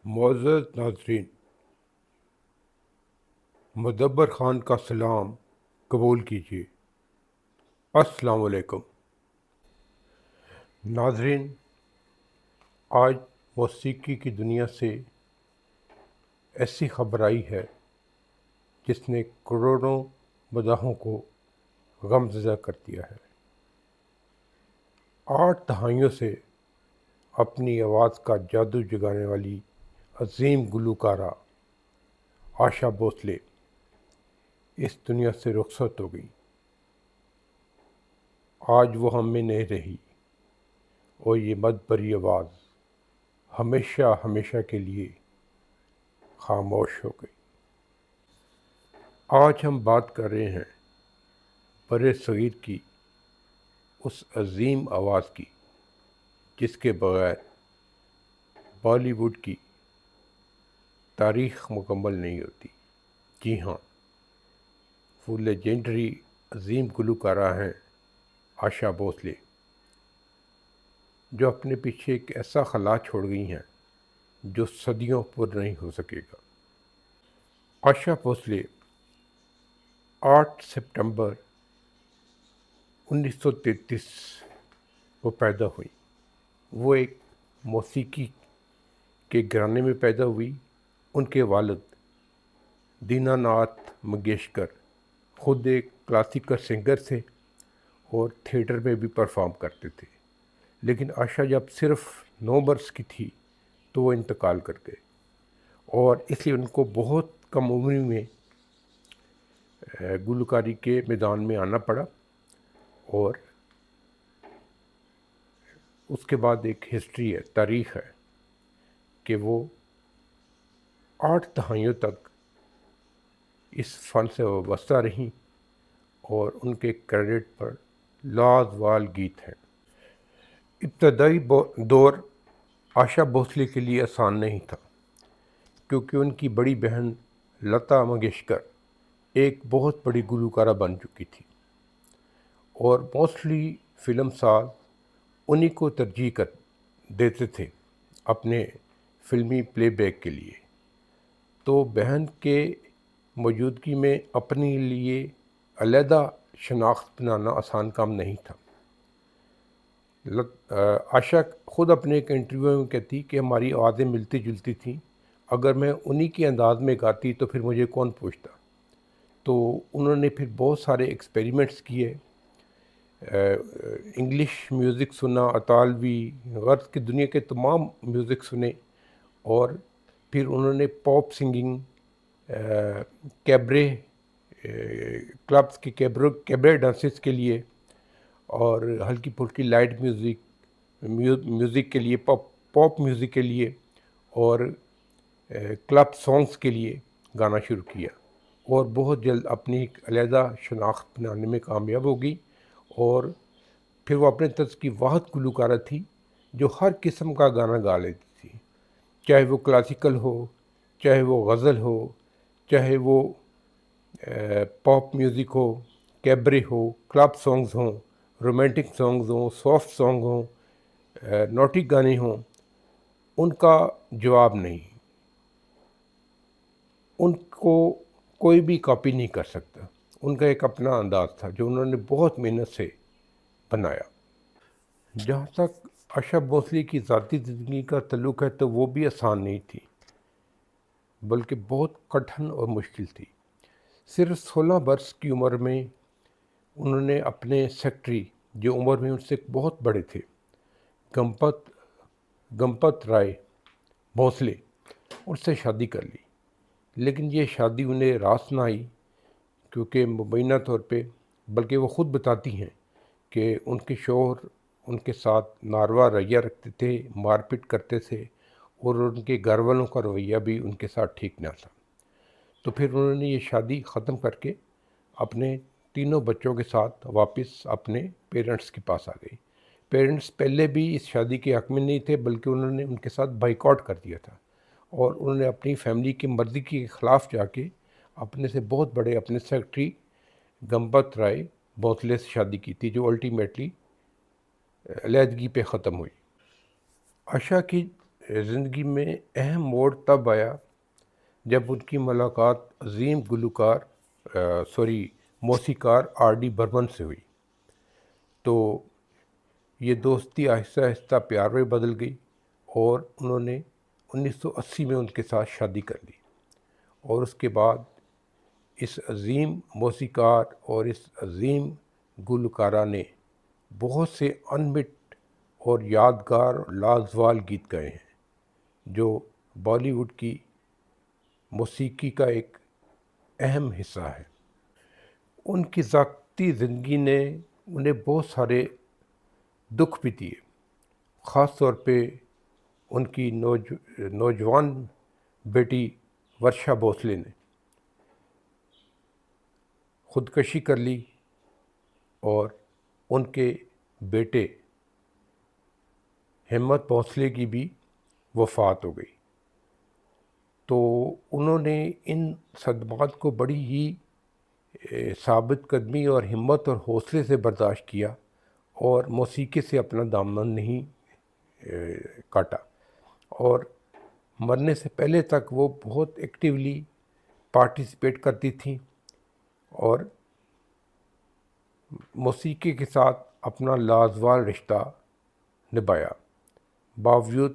معزز ناظرین، مدبر خان کا سلام قبول کیجیے۔ السلام علیکم ناظرین، آج موسیقی کی دنیا سے ایسی خبر آئی ہے جس نے کروڑوں مداحوں کو غمزدہ کر دیا ہے۔ 8 دہائیوں سے اپنی آواز کا جادو جگانے والی عظیم گلوکارہ آشا بھوسلے اس دنیا سے رخصت ہو گئی۔ آج وہ ہم میں نہیں رہی اور یہ مدبری آواز ہمیشہ ہمیشہ کے لیے خاموش ہو گئی۔ آج ہم بات کر رہے ہیں برِ صغیر کی اس عظیم آواز کی جس کے بغیر بالی ووڈ کی تاریخ مکمل نہیں ہوتی۔ جی ہاں، وہ لیجنڈری عظیم گلوکارہ ہیں آشا بھوسلے، جو اپنے پیچھے ایک ایسا خلا چھوڑ گئی ہیں جو صدیوں پر نہیں ہو سکے گا۔ آشا بھوسلے 8 سپٹمبر 1933 کو پیدا ہوئی۔ وہ ایک موسیقی کے گھرانے میں پیدا ہوئی۔ ان کے والد دینا ناتھ منگیشکر خود ایک کلاسیکل سنگر تھے اور تھیٹر میں بھی پرفارم کرتے تھے، لیکن آشا جب صرف 9 برس کی تھی تو وہ انتقال کر گئے، اور اس لیے ان کو بہت کم عمری میں گلوکاری کے میدان میں آنا پڑا، اور اس کے بعد ایک ہسٹری ہے، تاریخ ہے کہ وہ 8 دہائیوں تک اس فن سے وابستہ رہیں، اور ان کے کریڈٹ پر لازوال گیت ہیں۔ ابتدائی دور آشا بھوسلے کے لیے آسان نہیں تھا، کیونکہ ان کی بڑی بہن لتا منگیشکر ایک بہت بڑی گلوکارہ بن چکی تھی، اور موسٹلی فلم ساز انہی کو ترجیح دیتے تھے اپنے فلمی پلے بیک کے لیے۔ تو بہن کے موجودگی میں اپنے لیے علیحدہ شناخت بنانا آسان کام نہیں تھا۔ آشا خود اپنے ایک انٹرویو میں کہتی کہ ہماری آوازیں ملتی جلتی تھیں، اگر میں انہی کے انداز میں گاتی تو پھر مجھے کون پوچھتا۔ تو انہوں نے پھر بہت سارے ایکسپیریمنٹس کیے، انگلش میوزک سنا، اطالوی، غرب کی دنیا کے تمام میوزک سنے، اور پھر انہوں نے پاپ سنگنگ، کیبرے کلبس کے کیبرے ڈانسز کے لیے، اور ہلکی پھلکی لائٹ میوزک کے لیے، پاپ میوزک کے لیے، اور کلب سانگز کے لیے گانا شروع کیا، اور بہت جلد اپنی ایک علیحدہ شناخت بنانے میں کامیاب ہو گئی۔ اور پھر وہ اپنے طرز کی واحد گلوکارہ تھی جو ہر قسم کا گانا گا لیتی تھی، چاہے وہ کلاسیکل ہو، چاہے وہ غزل ہو، چاہے وہ پاپ میوزک ہو، کیبرے ہو، کلب سانگز ہوں، رومانٹک سانگز ہوں، سافٹ سانگ ہوں، نوٹی گانے ہوں، ان کا جواب نہیں۔ ان کو کوئی بھی کاپی نہیں کر سکتا۔ ان کا ایک اپنا انداز تھا جو انہوں نے بہت محنت سے بنایا۔ جہاں تک آشا بھوسلے کی ذاتی زندگی کا تعلق ہے تو وہ بھی آسان نہیں تھی، بلکہ بہت کٹھن اور مشکل تھی۔ صرف 16 برس کی عمر میں انہوں نے اپنے سیکٹری، جو عمر میں ان سے بہت بڑے تھے، گمپت رائے بھوسلے، ان سے شادی کر لی، لیکن یہ شادی انہیں راس نہ آئی، کیونکہ مبینہ طور پہ، بلکہ وہ خود بتاتی ہیں کہ ان کے شوہر ان کے ساتھ ناروا رویہ رکھتے تھے، مار پیٹ کرتے تھے، اور ان کے گھر والوں کا رویہ بھی ان کے ساتھ ٹھیک نہ تھا۔ تو پھر انہوں نے یہ شادی ختم کر کے اپنے تینوں بچوں کے ساتھ واپس اپنے پیرنٹس کے پاس آ گئی۔ پیرنٹس پہلے بھی اس شادی کے حق میں نہیں تھے، بلکہ انہوں نے ان کے ساتھ بائیکاٹ کر دیا تھا، اور انہوں نے اپنی فیملی کی مرضی کے خلاف جا کے اپنے سے بہت بڑے اپنے سیکرٹری گمپت رائے بھوسلے سے شادی کی تھی، جو الٹیمیٹلی علیحدگی پہ ختم ہوئی۔ آشا کی زندگی میں اہم موڑ تب آیا جب ان کی ملاقات عظیم موسیقار آر ڈی برمن سے ہوئی، تو یہ دوستی آہستہ آہستہ پیار میں بدل گئی اور انہوں نے 1980 میں ان کے ساتھ شادی کر لی، اور اس کے بعد اس عظیم موسیقار اور اس عظیم گلوکارہ نے بہت سے انمٹ اور یادگار لازوال گیت گائے ہیں جو بالی ووڈ کی موسیقی کا ایک اہم حصہ ہے۔ ان کی ذاتی زندگی نے انہیں بہت سارے دکھ بھی دیے، خاص طور پہ ان کی نوجوان بیٹی ورشا بھوسلے نے خودکشی کر لی اور ان کے بیٹے ہمت بھوسلے کی بھی وفات ہو گئی۔ تو انہوں نے ان صدمات کو بڑی ہی ثابت قدمی اور ہمت اور حوصلے سے برداشت کیا اور موسیقی سے اپنا دامن نہیں کاٹا، اور مرنے سے پہلے تک وہ بہت ایکٹیولی پارٹیسپیٹ کرتی تھیں اور موسیقی کے ساتھ اپنا لازوال رشتہ نبھایا، باوجود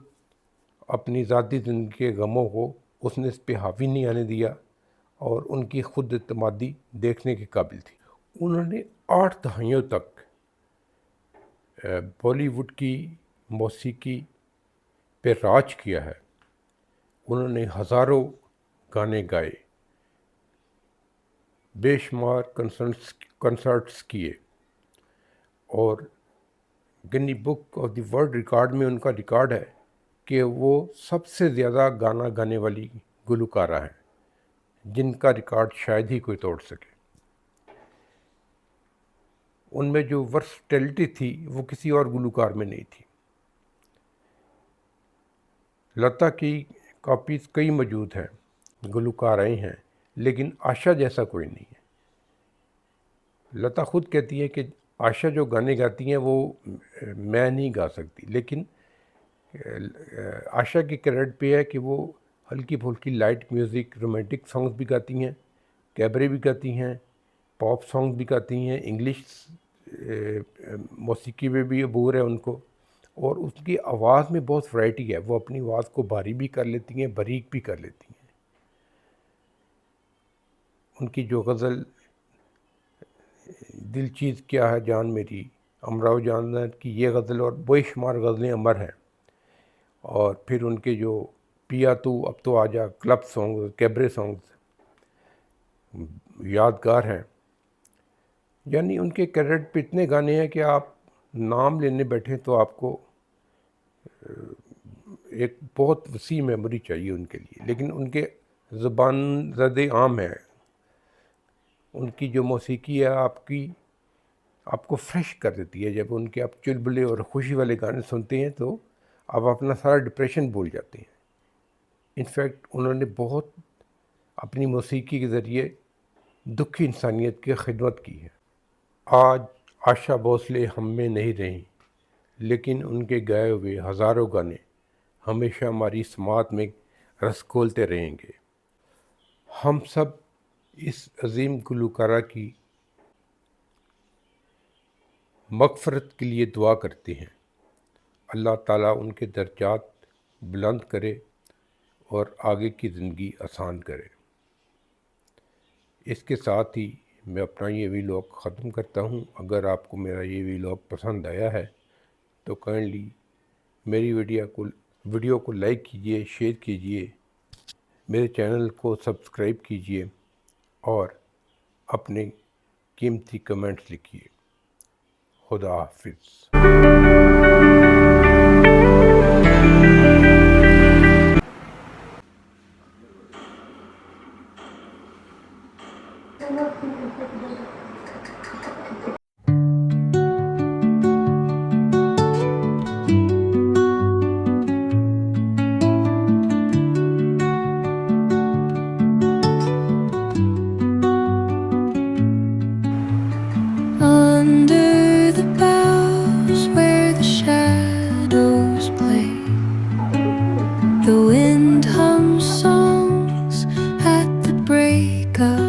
اپنی ذاتی زندگی کے غموں کو اس نے اس پہ حاوی نہیں آنے دیا اور ان کی خود اعتمادی دیکھنے کے قابل تھی۔ انہوں نے 8 دہائیوں تک بالی ووڈ کی موسیقی پہ راج کیا ہے۔ انہوں نے ہزاروں گانے گائے، بے شمار کنسرٹس کیے، اور گنی book of the world record میں ان کا ریکارڈ ہے کہ وہ سب سے زیادہ گانا گانے والی گلوکارہ ہیں، جن کا ریکارڈ شاید ہی کوئی توڑ سکے۔ ان میں جو ورسٹیلٹی تھی وہ کسی اور گلوکار میں نہیں تھی۔ لتا کی کاپیز کئی موجود ہیں، گلوکارائیں ہیں، لیکن آشا جیسا کوئی نہیں ہے۔ لتا خود کہتی ہے کہ آشا جو گانے گاتی ہیں وہ میں نہیں گا سکتی، لیکن آشا کی کریڈٹ پہ ہے کہ وہ ہلکی پھلکی لائٹ میوزک، رومانٹک سانگز بھی گاتی ہیں، کیبرے بھی گاتی ہیں، پاپ سانگ بھی گاتی ہیں، انگلش موسیقی میں بھی عبور ہے ان کو، اور اس کی آواز میں بہت ورائٹی ہے، وہ اپنی آواز کو بھاری بھی کر لیتی ہیں، باریک بھی کر لیتی ہیں۔ ان کی جو غزل دل چیز کیا ہے جان میری، امراؤ جان کی یہ غزل اور بے شمار غزلیں امر ہیں، اور پھر ان کے جو پیا تو اب تو آجا کلب سانگ، کیبرے سانگز یادگار ہیں۔ یعنی ان کے کریڈٹ پہ اتنے گانے ہیں کہ آپ نام لینے بیٹھیں تو آپ کو ایک بہت وسیع میموری چاہیے ان کے لیے، لیکن ان کے زبان زد عام ہے۔ ان کی جو موسیقی ہے آپ کو فریش کر دیتی ہے۔ جب ان کے آپ چلبلے اور خوشی والے گانے سنتے ہیں تو آپ اپنا سارا ڈپریشن بھول جاتے ہیں۔ انفیکٹ انہوں نے بہت اپنی موسیقی کے ذریعے دکھی انسانیت کی خدمت کی ہے۔ آج آشا بھوسلے ہم میں نہیں رہیں، لیکن ان کے گائے ہوئے ہزاروں گانے ہمیشہ ہماری سماعت میں رس گھولتے رہیں گے۔ ہم سب اس عظیم گلوکارہ کی مغفرت کے لیے دعا کرتے ہیں۔ اللہ تعالیٰ ان کے درجات بلند کرے اور آگے کی زندگی آسان کرے۔ اس کے ساتھ ہی میں اپنا یہ ویلاگ ختم کرتا ہوں۔ اگر آپ کو میرا یہ ویلاگ پسند آیا ہے تو کائنڈلی میری ویڈیو کو لائک کیجئے، شیئر کیجئے، میرے چینل کو سبسکرائب کیجئے اور اپنے قیمتی کمنٹس لکھیے۔ خدا حافظ۔ Under the boughs where come songs at the break of